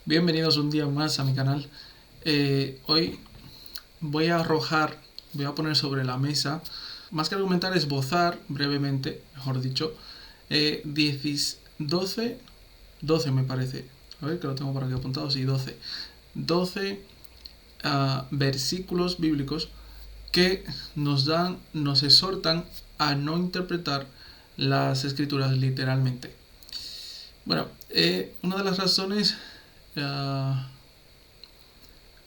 Bienvenidos un día más a mi canal. Hoy voy a poner sobre la mesa, más que argumentar, esbozar brevemente, mejor dicho, 12 me parece. A ver, que lo tengo por aquí apuntado, sí, 12 versículos bíblicos que nos exhortan a no interpretar las escrituras literalmente. Bueno, una de las razones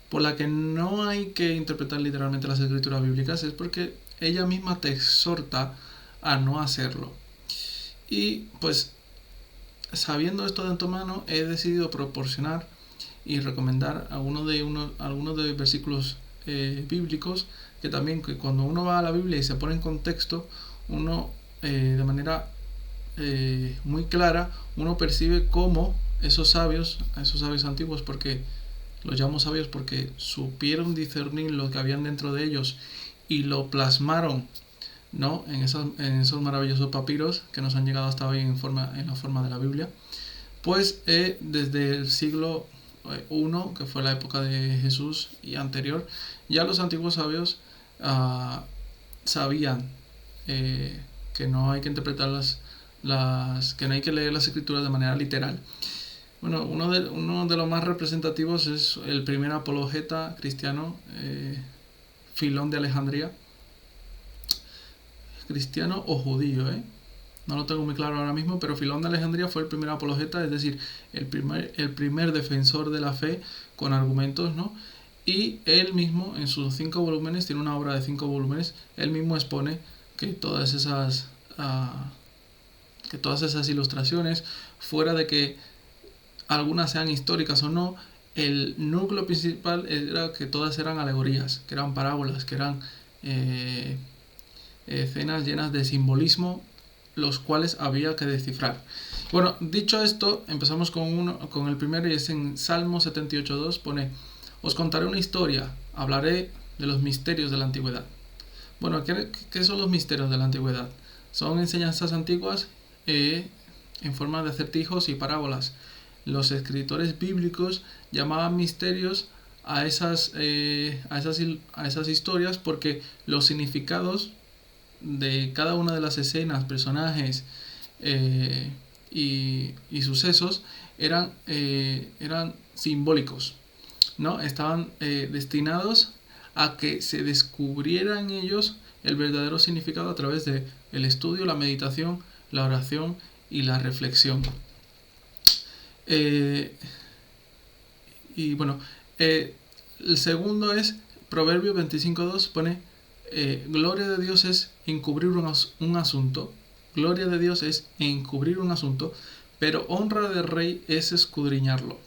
por la que no hay que interpretar literalmente las escrituras bíblicas es porque ella misma te exhorta a no hacerlo. Y pues sabiendo esto de antemano, he decidido proporcionar y recomendar algunos de versículos bíblicos que también, que cuando uno va a la Biblia y se pone en contexto, uno de manera muy clara, uno percibe cómo esos sabios antiguos, porque los llamo sabios porque supieron discernir lo que habían dentro de ellos y lo plasmaron, ¿no?, en esos maravillosos papiros que nos han llegado hasta hoy en la forma de la Biblia. Pues desde el siglo I, que fue la época de Jesús y anterior, ya los antiguos sabios sabían que no hay que interpretar que no hay que leer las escrituras de manera literal. Bueno, uno de los más representativos es el primer apologeta cristiano, Filón de Alejandría. Cristiano o judío, no lo tengo muy claro ahora mismo, pero Filón de Alejandría fue el primer apologeta, es decir, el primer defensor de la fe con argumentos, ¿no? Y él mismo, en sus 5 volúmenes, tiene una obra de 5 volúmenes, él mismo expone que todas esas ilustraciones, fuera de que algunas sean históricas o no, el núcleo principal era que todas eran alegorías, que eran parábolas, que eran escenas llenas de simbolismo, los cuales había que descifrar. Bueno, dicho esto, empezamos con el primero, y es en Salmo 78:2, pone: os contaré una historia, hablaré de los misterios de la antigüedad. Bueno, ¿qué son los misterios de la antigüedad? Son enseñanzas antiguas en forma de acertijos y parábolas. Los escritores bíblicos llamaban misterios a esas historias porque los significados de cada una de las escenas, personajes y sucesos eran simbólicos, ¿no? Estaban destinados a que se descubriera en ellos el verdadero significado a través de el estudio, la meditación, la oración y la reflexión. Y bueno, el segundo es Proverbios 25:2, pone: gloria de Dios es encubrir un asunto, gloria de Dios es encubrir un asunto, pero honra del rey es escudriñarlo,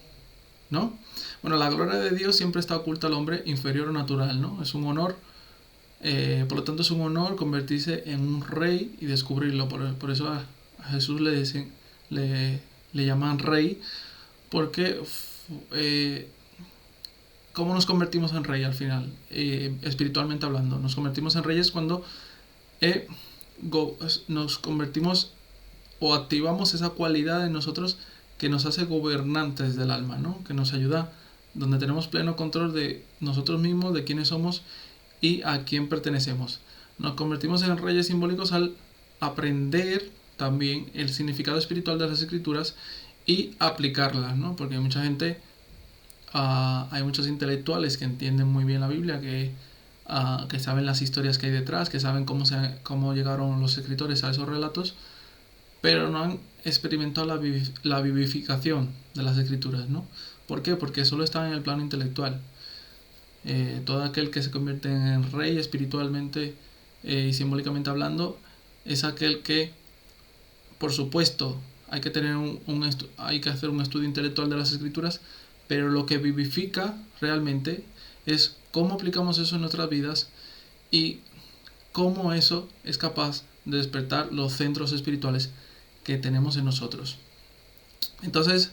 ¿no? Bueno, la gloria de Dios siempre está oculta al hombre inferior o natural, ¿no? Es un honor, por lo tanto es un honor convertirse en un rey y descubrirlo. Por eso a Jesús le llaman rey, porque ¿cómo nos convertimos en rey al final? Espiritualmente hablando, nos convertimos en reyes cuando nos convertimos o activamos esa cualidad en nosotros que nos hace gobernantes del alma, ¿no? Que nos ayuda, donde tenemos pleno control de nosotros mismos, de quiénes somos y a quién pertenecemos. Nos convertimos en reyes simbólicos al aprender también el significado espiritual de las escrituras y aplicarlas, ¿no? Porque hay mucha gente, hay muchos intelectuales que entienden muy bien la Biblia, que saben las historias que hay detrás, que saben cómo llegaron los escritores a esos relatos, pero no han experimentado la vivificación de las escrituras, ¿no? ¿Por qué? Porque solo están en el plano intelectual. Todo aquel que se convierte en rey espiritualmente y simbólicamente hablando es aquel que, por supuesto, hay que hacer un estudio intelectual de las escrituras, pero lo que vivifica realmente es cómo aplicamos eso en nuestras vidas y cómo eso es capaz de despertar los centros espirituales que tenemos en nosotros. Entonces,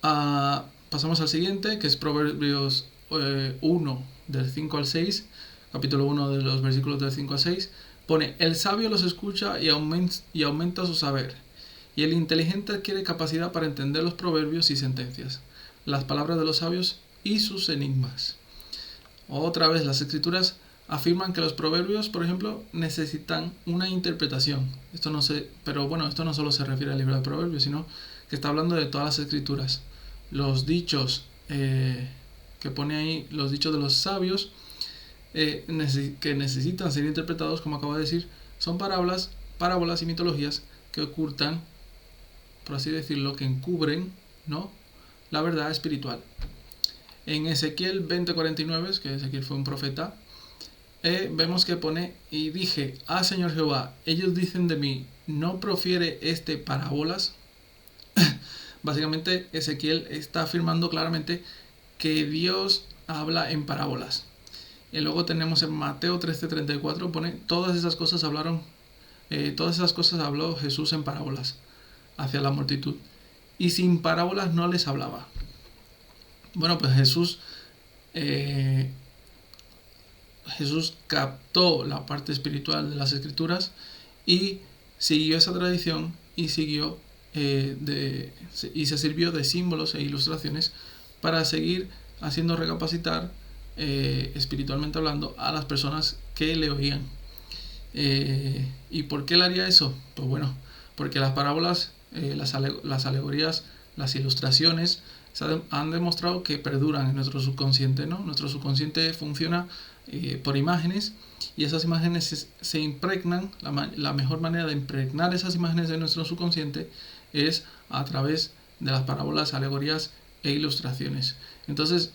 pasamos al siguiente, que es Proverbios 1, del 5 al 6, capítulo 1 de los versículos del 5 al 6, pone: el sabio los escucha y aumenta su saber, y el inteligente adquiere capacidad para entender los proverbios y sentencias. las palabras de los sabios y sus enigmas. Otra vez, las escrituras afirman que los proverbios, por ejemplo, necesitan una interpretación. Esto no solo se refiere al libro de Proverbios, sino que está hablando de todas las escrituras. Los dichos que pone ahí, los dichos de los sabios, que necesitan ser interpretados, como acabo de decir, son parábolas y mitologías que ocultan, por así decirlo, que encubren, ¿no?, la verdad espiritual. En Ezequiel 20:49, que Ezequiel fue un profeta, vemos que pone: y dije, Señor Jehová, ellos dicen de mí, ¿no profiere parábolas? Básicamente Ezequiel está afirmando claramente que Dios habla en parábolas. Y luego tenemos en Mateo 13:34, pone: todas esas cosas habló Jesús en parábolas hacia la multitud, y sin parábolas no les hablaba. Bueno, pues Jesús captó la parte espiritual de las escrituras y siguió esa tradición y se sirvió de símbolos e ilustraciones para seguir haciendo recapacitar, espiritualmente hablando, a las personas que le oían. ¿Y por qué él haría eso? Pues bueno, porque las parábolas, las alegorías, las ilustraciones han demostrado que perduran en nuestro subconsciente, ¿no? Nuestro subconsciente funciona por imágenes, y esas imágenes se impregnan. La mejor manera de impregnar esas imágenes de nuestro subconsciente es a través de las parábolas, alegorías e ilustraciones. Entonces,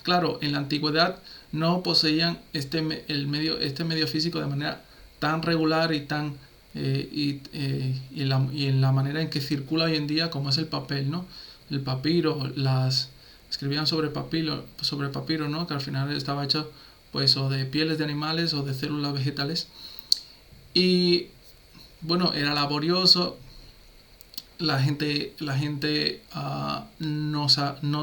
claro, en la antigüedad no poseían este medio físico de manera tan regular y en la manera en que circula hoy en día, como es el papel, ¿no? El papiro, escribían sobre papiro, ¿no? Que al final estaba hecho pues o de pieles de animales o de células vegetales. Y bueno, era laborioso. La gente no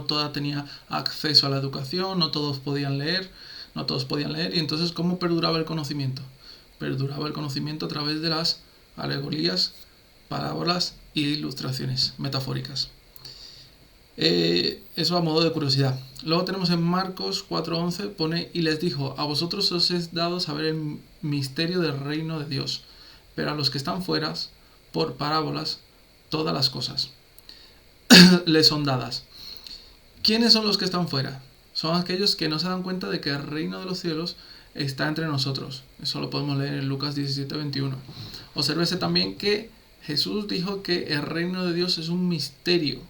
toda tenía acceso a la educación, no todos podían leer, y entonces ¿cómo perduraba el conocimiento? Perduraba el conocimiento a través de las alegorías, parábolas e ilustraciones metafóricas. Eso a modo de curiosidad. Luego tenemos en Marcos 4:11, pone: y les dijo, a vosotros os es dado saber el misterio del reino de Dios, pero a los que están fuera, por parábolas, todas las cosas les son dadas. ¿Quiénes son los que están fuera? Son aquellos que no se dan cuenta de que el reino de los cielos está entre nosotros. Eso lo podemos leer en Lucas 17:21. Obsérvese también que Jesús dijo que el reino de Dios es un misterio,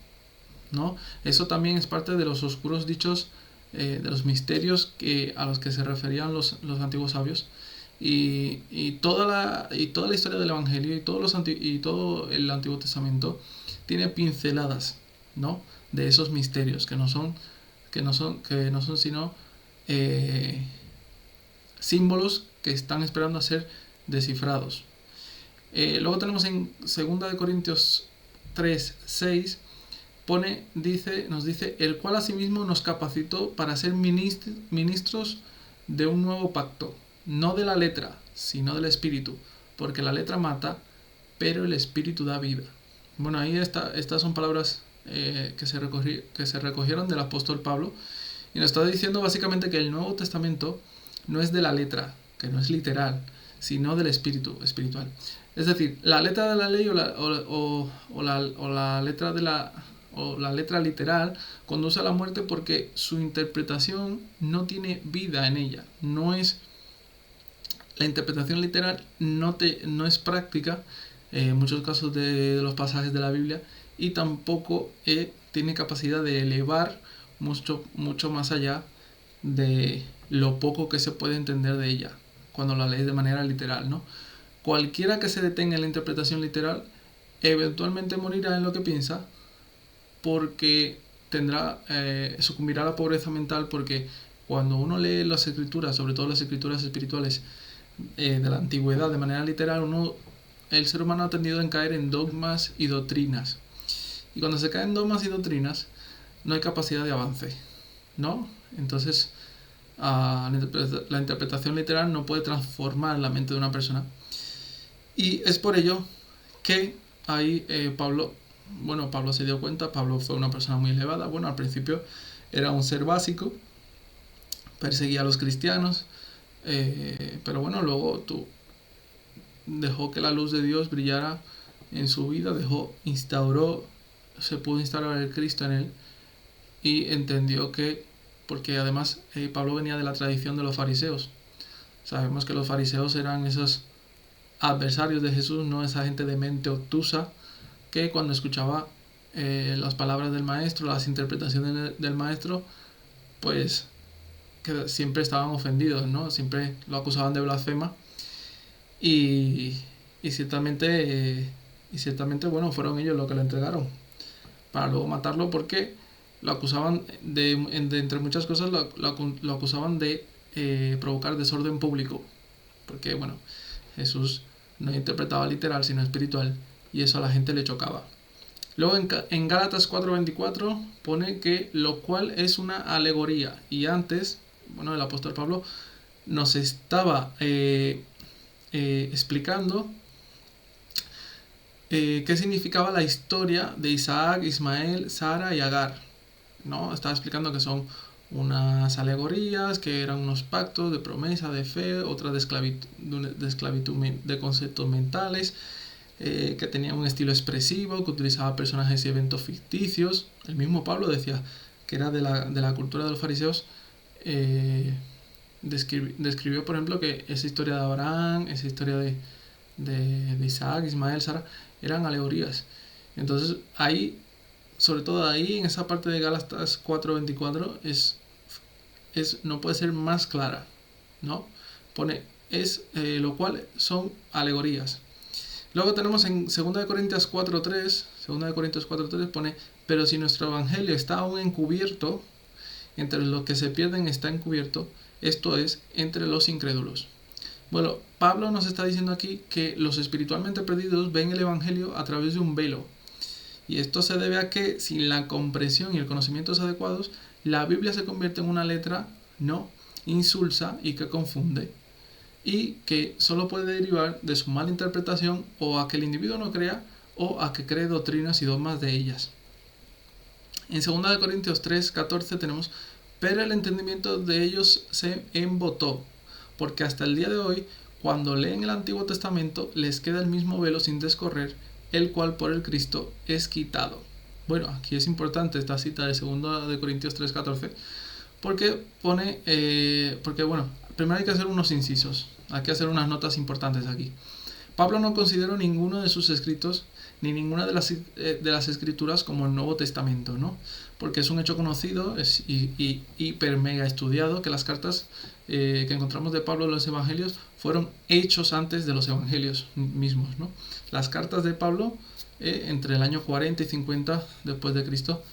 ¿no? Eso también es parte de los oscuros dichos, de los misterios a los que se referían los antiguos sabios. Y toda la historia del Evangelio y todo el Antiguo Testamento tiene pinceladas, ¿no?, de esos misterios que no son sino símbolos que están esperando a ser descifrados. Luego tenemos en 2 Corintios 3:6, nos dice: el cual asimismo nos capacitó para ser ministros de un nuevo pacto, no de la letra, sino del espíritu, porque la letra mata, pero el espíritu da vida. Bueno, ahí estas son palabras que se recogieron del apóstol Pablo, y nos está diciendo básicamente que el Nuevo Testamento no es de la letra, que no es literal, sino del espíritu espiritual. Es decir, la letra de la ley o la letra literal conduce a la muerte porque su interpretación no tiene vida en ella. La interpretación literal no es práctica en muchos casos de los pasajes de la Biblia, y tampoco tiene capacidad de elevar mucho más allá de lo poco que se puede entender de ella cuando la lees de manera literal, ¿no? Cualquiera que se detenga en la interpretación literal eventualmente morirá en lo que piensa, porque sucumbirá a la pobreza mental, porque cuando uno lee las escrituras, sobre todo las escrituras espirituales de la antigüedad de manera literal, el ser humano ha tendido a caer en dogmas y doctrinas, y cuando se caen en dogmas y doctrinas no hay capacidad de avance, ¿no? Entonces la interpretación literal no puede transformar la mente de una persona, y es por ello que ahí Pablo bueno, Pablo se dio cuenta, Pablo fue una persona muy elevada, bueno, al principio era un ser básico, perseguía a los cristianos, pero bueno, luego dejó que la luz de Dios brillara en su vida, se pudo instaurar el Cristo en él y entendió que, porque además Pablo venía de la tradición de los fariseos. Sabemos que los fariseos eran esos adversarios de Jesús, no esa gente de mente obtusa que cuando escuchaba las palabras del maestro, las interpretaciones del maestro, pues que siempre estaban ofendidos, ¿no? Siempre lo acusaban de blasfema y ciertamente, bueno, fueron ellos los que lo entregaron para luego matarlo porque lo acusaban entre muchas cosas, lo acusaban de provocar desorden público, porque bueno, Jesús no interpretaba literal sino espiritual y eso a la gente le chocaba. Luego en Gálatas 4:24 pone que lo cual es una alegoría, y antes, bueno, el apóstol Pablo nos estaba explicando qué significaba la historia de Isaac, Ismael, Sara y Agar, ¿no? Estaba explicando que son unas alegorías, que eran unos pactos de promesa, de fe, otras de esclavitud, de conceptos mentales, que tenían un estilo expresivo, que utilizaba personajes y eventos ficticios. El mismo Pablo decía que era de la cultura de los fariseos. Describió, por ejemplo, que esa historia de Abraham, esa historia de Isaac, Ismael, Sara, eran alegorías. Entonces ahí, sobre todo ahí, en esa parte de Gálatas 4:24, no puede ser más clara, ¿no? Pone, lo cual son alegorías. Luego tenemos en 2 Corintios 4:3 pone, pero si nuestro evangelio está aún encubierto, entre los que se pierden está encubierto, esto es, entre los incrédulos. Bueno, Pablo nos está diciendo aquí que los espiritualmente perdidos ven el evangelio a través de un velo. Y esto se debe a que sin la comprensión y el conocimiento adecuados, la Biblia se convierte en una letra no insulsa y que confunde, y que solo puede derivar de su mala interpretación o a que el individuo no crea o a que cree doctrinas y dogmas de ellas. En 2 Corintios 3:14 tenemos, pero el entendimiento de ellos se embotó, porque hasta el día de hoy, cuando leen el Antiguo Testamento, les queda el mismo velo sin descorrer, el cual por el Cristo es quitado. Bueno, aquí es importante esta cita de 2 Corintios 3:14, porque bueno, primero hay que hacer unos incisos, hay que hacer unas notas importantes aquí. Pablo no consideró ninguno de sus escritos ni ninguna de las escrituras como el Nuevo Testamento, ¿no? Porque es un hecho conocido y hiper mega estudiado que las cartas que encontramos de Pablo en los evangelios fueron hechos antes de los evangelios mismos, ¿no? Las cartas de Pablo entre el año 40 y 50 después de Cristo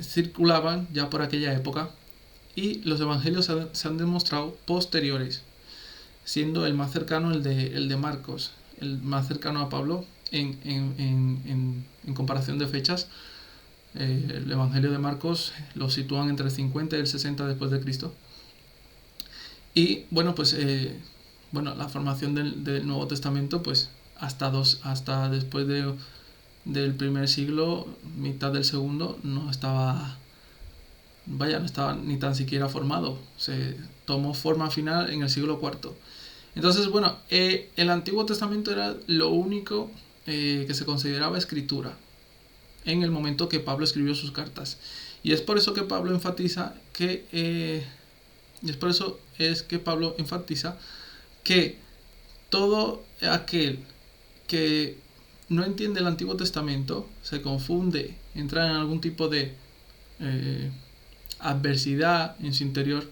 circulaban ya por aquella época, y los evangelios se han demostrado posteriores, siendo el más cercano el de Marcos, el más cercano a Pablo en comparación de fechas. El evangelio de Marcos lo sitúan entre el 50 y el 60 después de Cristo. Y bueno, pues la formación del Nuevo Testamento, pues hasta después del primer siglo, mitad del segundo, no estaba ni tan siquiera formado. Se tomó forma final en el siglo IV. Entonces, bueno, el Antiguo Testamento era lo único que se consideraba escritura en el momento que Pablo escribió sus cartas. Y es por eso que Pablo enfatiza que todo aquel que no entiende el Antiguo Testamento, se confunde, entra en algún tipo de adversidad en su interior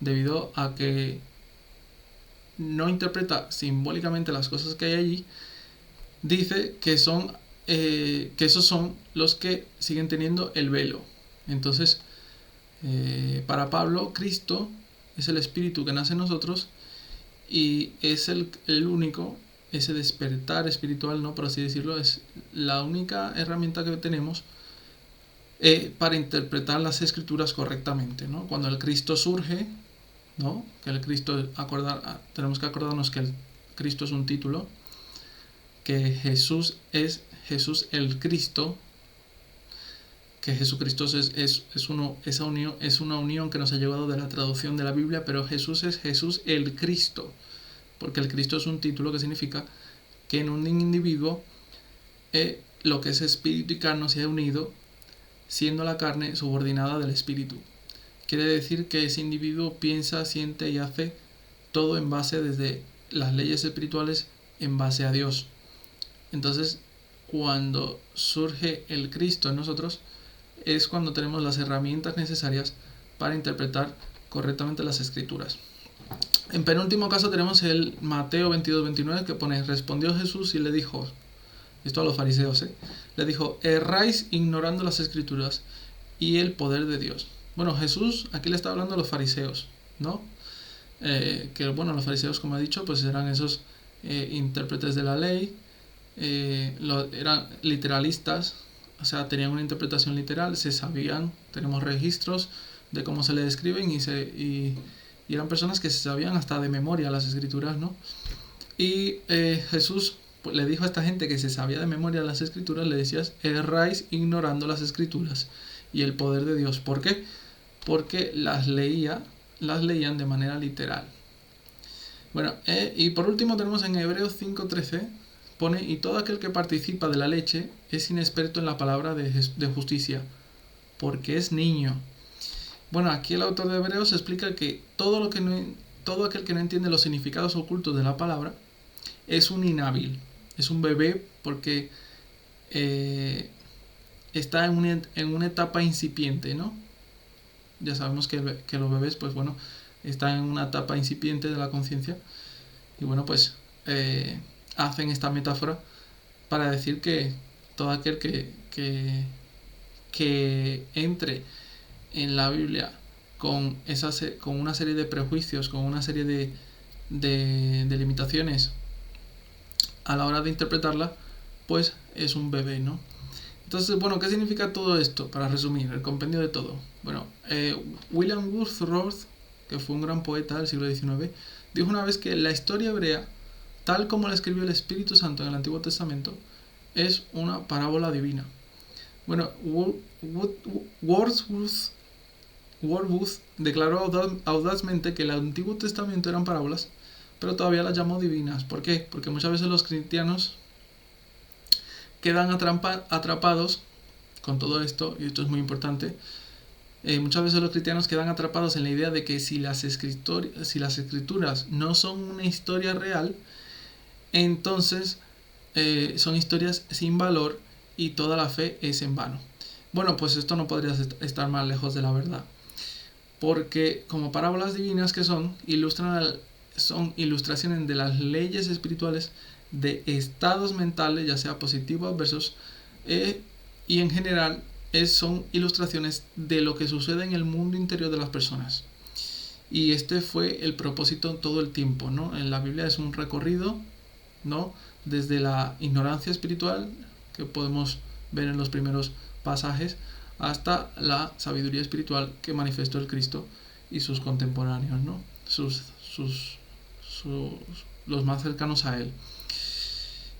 debido a que no interpreta simbólicamente las cosas que hay allí, dice que esos son los que siguen teniendo el velo. Entonces, para Pablo, Cristo es el Espíritu que nace en nosotros y es el único, ese despertar espiritual, ¿no? Por así decirlo, es la única herramienta que tenemos para interpretar las Escrituras correctamente, ¿no? Cuando el Cristo surge, ¿no? Que el Cristo, tenemos que acordarnos que el Cristo es un título. que Jesús es Jesús el Cristo, que Jesucristo es una unión que nos ha llevado de la traducción de la Biblia, pero Jesús es Jesús el Cristo, porque el Cristo es un título que significa que en un individuo lo que es espíritu y carne se ha unido, siendo la carne subordinada del espíritu. Quiere decir que ese individuo piensa, siente y hace todo en base desde las leyes espirituales en base a Dios. Entonces, cuando surge el Cristo en nosotros, es cuando tenemos las herramientas necesarias para interpretar correctamente las escrituras. En penúltimo caso tenemos el Mateo 22-29 que pone: respondió Jesús y le dijo, esto a los fariseos, le dijo: erráis ignorando las escrituras y el poder de Dios. Bueno, Jesús aquí le está hablando a los fariseos, ¿no? Que bueno, los fariseos, como he dicho, pues eran esos intérpretes de la ley, eran literalistas, o sea, tenían una interpretación literal, se sabían, tenemos registros de cómo se le describen y eran personas que se sabían hasta de memoria las escrituras, ¿no? Y Jesús pues, le dijo a esta gente que se sabía de memoria las escrituras, le decías: erráis ignorando las escrituras y el poder de Dios. ¿Por qué? Porque las leían de manera literal. Bueno, y por último tenemos en Hebreos 5:13, pone: y todo aquel que participa de la leche es inexperto en la palabra de justicia, porque es niño. Bueno, aquí el autor de Hebreos explica que todo aquel que no entiende los significados ocultos de la palabra es un inhábil, es un bebé, porque está en una etapa incipiente, ¿no? Ya sabemos que los bebés, pues bueno, están en una etapa incipiente de la conciencia. Y bueno, pues hacen esta metáfora para decir que todo aquel que entre en la Biblia con una serie de prejuicios, con una serie de limitaciones a la hora de interpretarla, pues es un bebé, ¿no? Entonces, bueno, ¿qué significa todo esto? Para resumir, el compendio de todo. Bueno, William Wordsworth, que fue un gran poeta del siglo XIX, dijo una vez que la historia hebrea, tal como la escribió el Espíritu Santo en el Antiguo Testamento, es una parábola divina. Bueno, Wordsworth declaró audazmente que el Antiguo Testamento eran parábolas, pero todavía las llamó divinas. ¿Por qué? Porque muchas veces los cristianos quedan atrapados con todo esto, y esto es muy importante. Muchas veces los cristianos quedan atrapados en la idea de que si las escrituras no son una historia real, entonces son historias sin valor y toda la fe es en vano. Bueno, pues esto no podría estar más lejos de la verdad, porque como parábolas divinas que son ilustraciones de las leyes espirituales, de estados mentales, ya sea positivos o adversos, y en general son ilustraciones de lo que sucede en el mundo interior de las personas. Y este fue el propósito todo el tiempo, ¿no? En la Biblia es un recorrido, ¿no? Desde la ignorancia espiritual, que podemos ver en los primeros pasajes, hasta la sabiduría espiritual que manifestó el Cristo y sus contemporáneos, ¿no? Los más cercanos a él.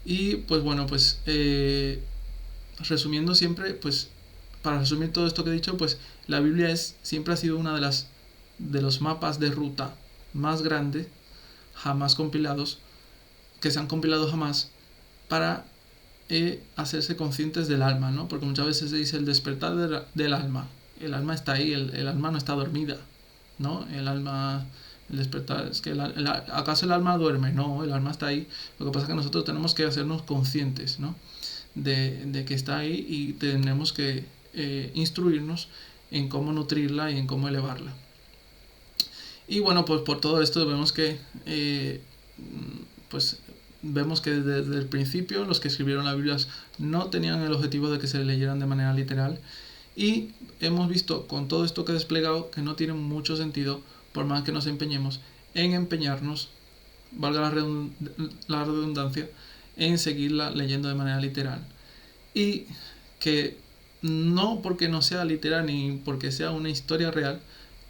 Y pues bueno, pues resumiendo siempre, pues para resumir todo esto que he dicho, pues la Biblia siempre ha sido una de los mapas de ruta más grandes jamás compilados, que se han compilado jamás, para hacerse conscientes del alma, ¿no? Porque muchas veces se dice el despertar del alma. El alma está ahí, el alma no está dormida, ¿no? El despertar, es que ¿acaso el alma duerme? No, el alma está ahí. Lo que pasa es que nosotros tenemos que hacernos conscientes, ¿no? De que está ahí, y tenemos que instruirnos en cómo nutrirla y en cómo elevarla. Y bueno, pues por todo esto vemos que desde el principio los que escribieron la Biblia no tenían el objetivo de que se leyeran de manera literal, y hemos visto con todo esto que he desplegado que no tiene mucho sentido, por más que nos empeñemos en empeñarnos, valga la redundancia, en seguirla leyendo de manera literal. Y que no porque no sea literal ni porque sea una historia real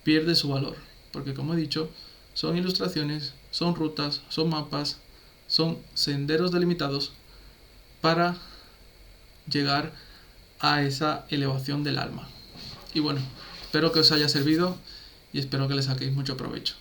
pierde su valor, porque como he dicho, son ilustraciones, son rutas, son mapas, son senderos delimitados para llegar a esa elevación del alma. Y bueno, espero que os haya servido y espero que le saquéis mucho provecho.